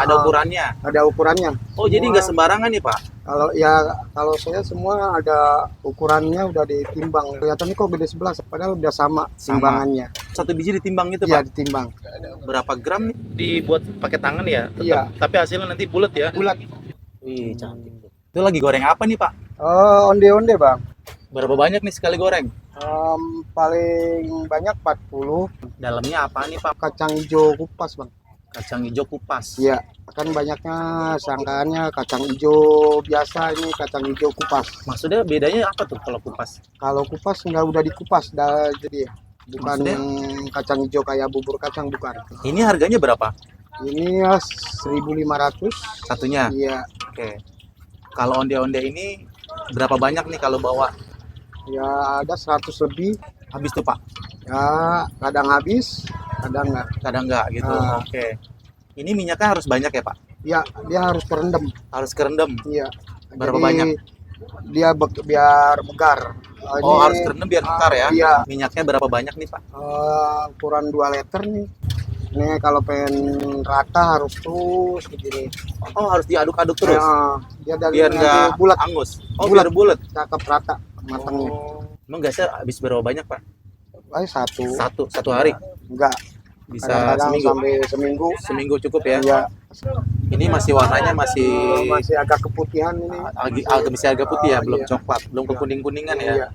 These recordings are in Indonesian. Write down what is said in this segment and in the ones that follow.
Ada ukurannya. Ada ukurannya. Oh, jadi nggak sembarangan nih, Pak? Kalau saya semua ada ukurannya, udah ditimbang. Kelihatannya kok beda 11, padahal udah sama timbangannya. Satu biji ditimbang gitu, Iya, Pak? ditimbang. Berapa gram nih? Dibuat pakai tangan ya? Tetap. Iya. Tapi hasilnya nanti bulat ya? Bulat. Wih, cantik tuh. Itu lagi goreng apa nih, Pak? Onde-onde, Bang. Berapa banyak nih sekali goreng? Paling banyak 40. Dalamnya apa nih, Pak? Kacang hijau kupas, Bang. Kacang hijau kupas. Iya, kan banyaknya sangkaannya kacang hijau biasa, ini kacang hijau kupas. Maksudnya bedanya apa tuh kalau kupas? Kalau kupas nggak udah dikupas, jadi bukan Maksudnya? yang kacang hijau kayak bubur kacang, bukan. Ini harganya berapa? Ini ya 1.500 Satunya? Iya, Oke. Kalau onde-onde ini berapa banyak nih kalau bawa? ya ada 100 lebih. Habis tuh, Pak? Ya kadang habis, kadang nggak. Kadang nggak gitu. Ah. Oke. Ini minyaknya harus banyak ya, Pak? Ya dia harus kerendam. Harus kerendam. Iya. Berapa Jadi, banyak? Dia biar megar. Oh, Ini, harus kerendam biar mekar ya? Iya. Minyaknya berapa banyak nih, Pak? Ukuran 2 liter nih. Ini kalau pengen rata harus terus begini. Oh, harus diaduk-aduk terus? Dia dari Biar nggak bulat, angus? Oh, Bulat. biar bulat? cakep rata matangnya. Oh. Emang gasnya habis berapa banyak, Pak? Satu hari? Enggak, Bisa kadang-kadang seminggu? sampai seminggu. Seminggu cukup ya? Iya. Ini masih warnanya masih Masih agak keputihan ini. agak putih ya, belum Iya. coklat, belum Iya. kekuning-kuningan ya. Iya.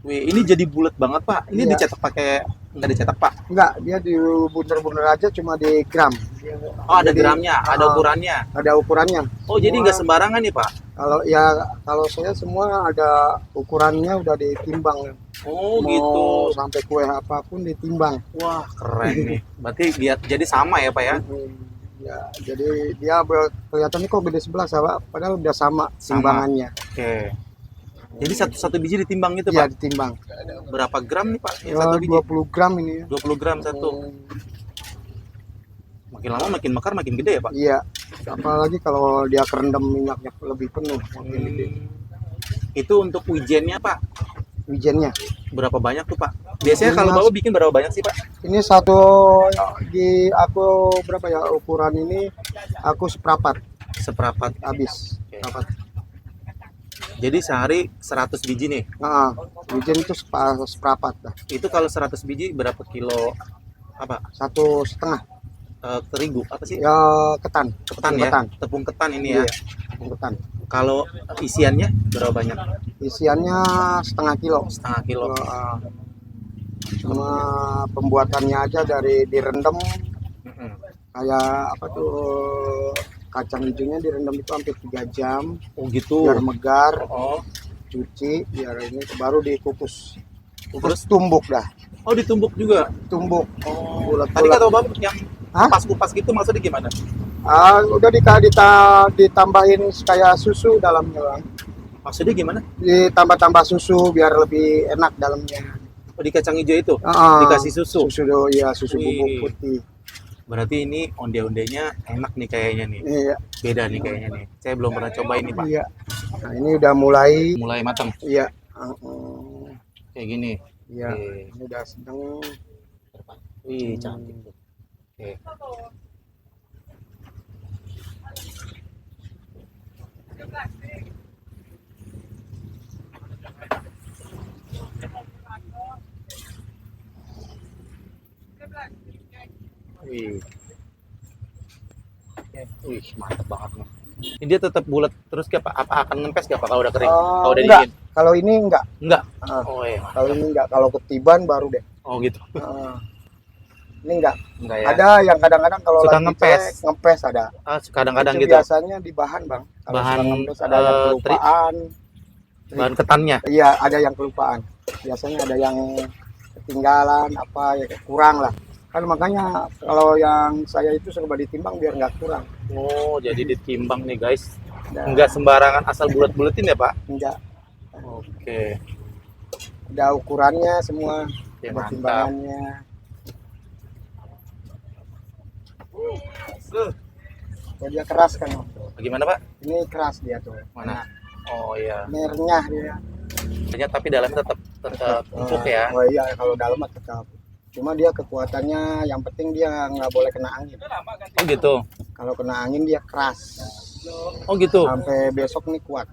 Wih, ini jadi bulat banget, Pak. Ini Iya. dicetak pakai nggak dicetak, Pak? Enggak, dia dibunder-bunder aja, cuma di gram. Oh, ada Jadi, gramnya, ada ukurannya. Ada ukurannya. Oh, jadi nggak sembarangan nih, Pak? Kalau saya semua ada ukurannya, udah ditimbang. Oh, Mau gitu. sampai kue apapun ditimbang. Wah, keren nih. Berarti jadi sama ya, Pak ya? Ya, jadi dia kelihatannya kok beda 11, padahal udah sama Sama. timbangannya. Oke. Jadi satu biji ditimbang gitu, Iya, Pak? ditimbang. Berapa gram nih, Pak? Ya, Satu biji? 20 gram ini ya. 20 gram satu. Makin lama makin mekar, makin gede ya, Pak? Iya. Apalagi kalau dia kerendam minyaknya lebih penuh, makin gede. Itu untuk wijennya, Pak? Wijennya. Berapa banyak tuh, Pak? Biasanya kalau Ini Bapak bikin berapa banyak sih, Pak? Ini satu aku berapa ya ukuran ini? Aku seprapat Seperempat. habis. Oke. Seprapat. Jadi sehari 100 biji nih. Wijen itu seprapat dah. Itu kalau 100 biji berapa kilo apa? 1,5. Terigu apa sih? Ya ketan. Ketan ya. Tepung ketan ini ya. Iya, tepung ketan. Kalau isiannya berapa banyak? Isiannya setengah kilo. Setengah kilo. Cuma pembuatannya aja dari direndam, Mm-mm. kayak apa tuh, kacang hijaunya direndam itu hampir 3 jam Oh gitu. biar megar, Oh. cuci biar ini baru dikukus. Terus? Tumbuk dah, Oh, ditumbuk juga. tumbuk. Oh. Bulat-bulat. Tadi kata Bapak yang Hah? kupas-kupas gitu maksudnya gimana? Udah ditambahin kayak susu dalamnya, Bang. Maksudnya gimana? Ditambah-tambah susu biar lebih enak dalamnya. Oh, di kacang hijau itu dikasih susu. Susu, ya, susu bubuk Wih. putih. Berarti ini onde-ondenya enak nih kayaknya nih. Iya. Beda nih kayaknya nih. Saya belum pernah coba ini, Pak. Iya. Nah, ini udah mulai. Mulai matang Iya. kayak gini. Iya. Oke. Ini udah sedang. Wih, cantik tuh. Oke. Wih. Wih, mantap banget nih. Ini dia tetap bulat terus kayak apa akan ngempes gak Pak kalau udah kering? Kalau udah Enggak. dingin? Kalau ini enggak. Enggak. Ah, Oh iya. Kalau ini enggak. Kalau ketiban baru deh. Oh gitu. Ini enggak. Enggak ya. Ada yang kadang-kadang kalau Suka lagi ngempes. ngempes ada. Kadang-kadang Itu gitu. biasanya di bahan, Bang. Kalau Bahan, suka ngempes ada yang kelupaan. Bahan ketannya. Iya, ada yang kelupaan. Biasanya ada yang ketinggalan apa ya, kurang lah. Kan makanya kalau yang saya itu serba ditimbang biar nggak kurang. Oh, jadi ditimbang nih guys. Nah, Enggak sembarangan asal bulat-bulatin ya Pak? enggak. Oke. Ada ukurannya semua, Oke, ada mantap. timbangannya. Oh, dia keras kan, Bang. Bagaimana Pak? Ini keras dia tuh. Mana? Oh iya. Ini renyah dia. Ternyata tapi dalamnya tetap empuk ya. Oh iya, kalau dalam mah tetap. Cuma dia kekuatannya, yang penting dia nggak boleh kena angin. Oh gitu. Kalau kena angin dia keras. Oh gitu. Sampai besok nih kuat.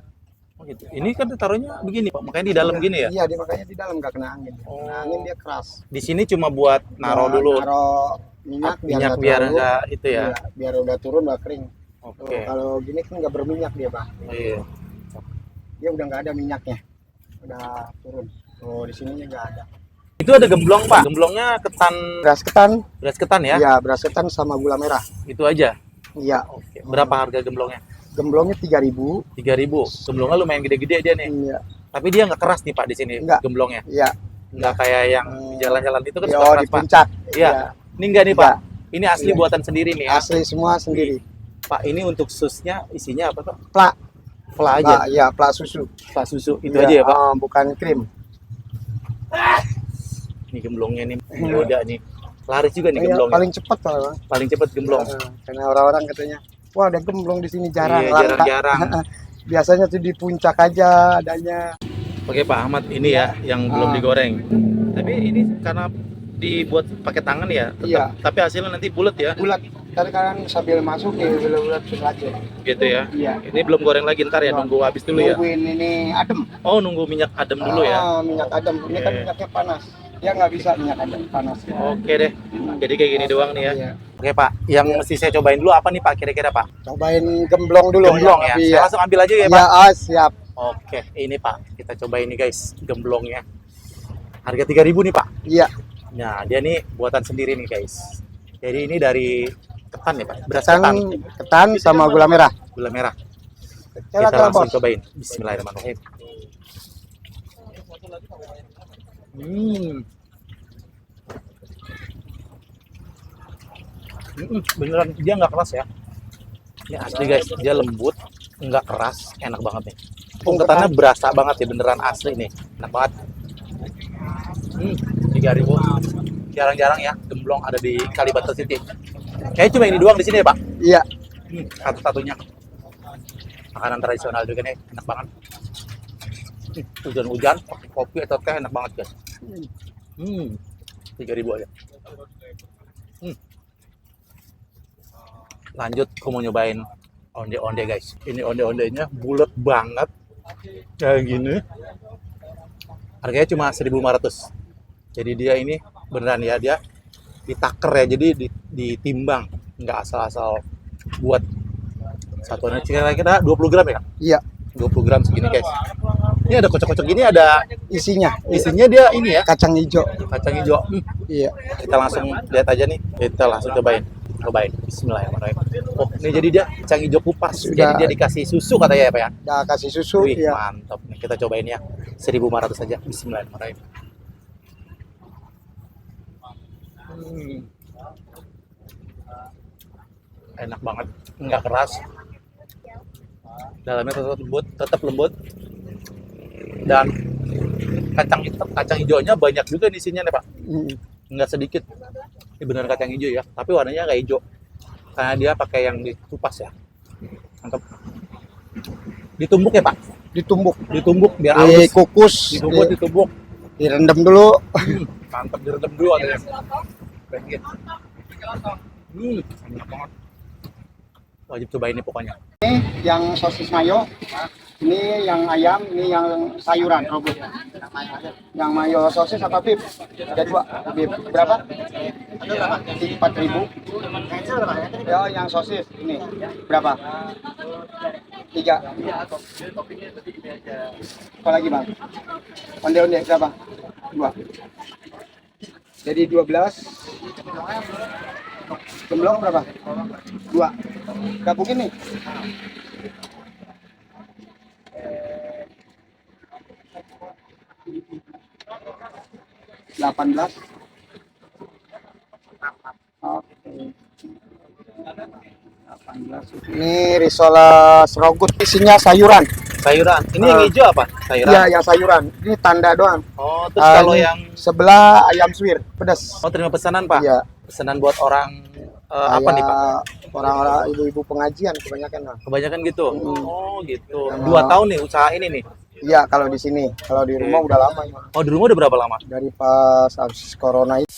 Oh gitu. Ini kan taruhnya begini Pak, makanya di dalam gini ya. Iya, dia makanya di dalam nggak kena angin. Oh. Kena angin dia keras. Di sini cuma buat naruh Ya, dulu Naruh minyak minyak nggak biar terlalu, enggak itu ya. iya, biar udah turun udah kering. Tuh, Oke. kalau gini kan nggak berminyak dia bang. Oh, iya. Dia udah nggak ada minyaknya. Udah turun. Oh di sininya nggak ada. Itu ada gemblong Pak. Gemblongnya ketan, Beras ketan, ketan ya. iya beras ketan sama gula merah. Itu aja. Iya. Oke. Berapa harga gemblongnya? Gemblongnya 3.000. 3.000. Gemblongnya lumayan gede-gede dia nih. Iya. Tapi dia nggak keras nih Pak di sini Nggak. gemblongnya. Iya. Nggak kayak yang jalan-jalan itu kan suka Yo, keras di Pak. puncak. Iya. Ini enggak nih Pak. Ini asli Iya. buatan sendiri nih ya. Asli semua sendiri. Pak, ini untuk susnya isinya apa Pak? Plak. Vla aja. Iya, plak susu. Pak susu itu Iya, aja ya Pak. bukan krim. Ini gemblongnya nih menggoda nih. Laris juga nih Iya, gemblongnya. paling cepat Bang. Paling cepet gemblong. Karena orang-orang katanya, wah ada gemblong di sini jarang. Iya, langka." jarang-jarang. Biasanya tuh di puncak aja adanya. Oke Pak Ahmad, ini ya yang belum Ah. digoreng. Tapi ini karena dibuat pakai tangan ya, tetap. Iya. Tapi hasilnya nanti bulat ya, Bulat. Tadi kan sambil masuk ya bulat-bulat aja. gitu ya. Iya. Ini belum goreng lagi ntar ya, Belum. nunggu habis dulu ya. Nungguin ini adem. Oh, nunggu minyak adem dulu ya. Minyak adem. Ini kan Oke. minyaknya panas. Dia nggak bisa minyak adem panas. Oke deh. Jadi kayak gini doang nih ya. Iya. Oke Pak, yang mesti saya cobain dulu apa nih Pak kira-kira Pak? Cobain gemblong dulu. Gemblong ya. Iya. Saya langsung ambil aja ya Iya, Pak. siap. Oke, ini Pak, kita cobain nih guys, gemblongnya. Harga 3.000 nih Pak. Iya. Nah, dia nih buatan sendiri nih guys. Jadi ini dari ketan ya Pak, beras ketan, Ketan sama gula merah. gula merah. Cara Kita langsung bos. cobain. Bismillahirrahmanirrahim. Beneran dia nggak keras ya. Ini asli guys, dia lembut, nggak keras, enak banget nih. Ketannya berasa banget ya, beneran asli nih, enak banget. 3.000. Jarang-jarang ya gemblong ada di Kalibata City. Kayaknya cuma ini doang di sini ya Pak. Iya. Satu-satunya. Makanan tradisional juga nih, enak banget. Hujan-hujan, pakai kopi atau teh enak banget guys. 3.000 aja. Lanjut, aku mau nyobain onde-onde guys. Ini onde-ondenya bulat banget, kayak gini. Harganya cuma 1.500. Jadi dia ini beneran ya, dia ditaker ya, jadi ditimbang, nggak asal-asal buat. Satuannya kira-kira 20 gram ya? Iya. 20 gram segini guys. Ini ada kocok-kocok gini, ada Isinya isinya dia ini ya, kacang hijau. kacang hijau. Iya. Kita langsung lihat aja nih, kita langsung cobain. Bismillahirrahmanirrahim. Oh, ini jadi dia kacang hijau kupas. Sudah. Jadi dia dikasih susu katanya ya Pak ya? Udah kasih susu. Wih, Iya. mantap. Nih, kita cobain ya. 1.500 saja. Bismillahirrahmanirrahim. Enak banget, nggak keras. Dalamnya tetap lembut. Dan kacang hijaunya banyak juga di sini nih Pak. Nggak sedikit. Ini benar kacang hijau ya, tapi warnanya nggak hijau. Karena dia pakai yang dikupas ya. Mantap. Ditumbuk ya Pak? Ditumbuk biar halus. Dikukus. Ditumbuk. Direndam dulu. Mantap, direndam dulu ada yang enak banget. Wajib coba ini pokoknya. Yang sosis mayo, ini yang ayam, ini yang sayuran robot. Yang mayo sosis apa beef? Ada dua. Beef berapa? 4.000. Ya, yang sosis ini berapa? 3. Apa lagi bang? Onde-onde berapa? 2. Jadi 12. Gemblong berapa? 2. Gabungin nih. $18. Oke. 18. Ini risoles rogut, isinya sayuran. Sayuran. Ini yang hijau apa? Sayuran. Iya, yang sayuran. Ini tanda doang. Oh, terus kalau Ini yang sebelah ayam suwir, pedas. oh terima pesanan Pak. Iya. Pesanan buat orang apa nih Pak? Orang-orang ibu-ibu pengajian kebanyakan Bang. Kebanyakan gitu. Hmm. Oh gitu. Sama- 2 tahun nih usaha ini nih. Iya, kalau di sini. Kalau di rumah udah lama ya. Oh di rumah udah berapa lama? Dari pas habis corona itu.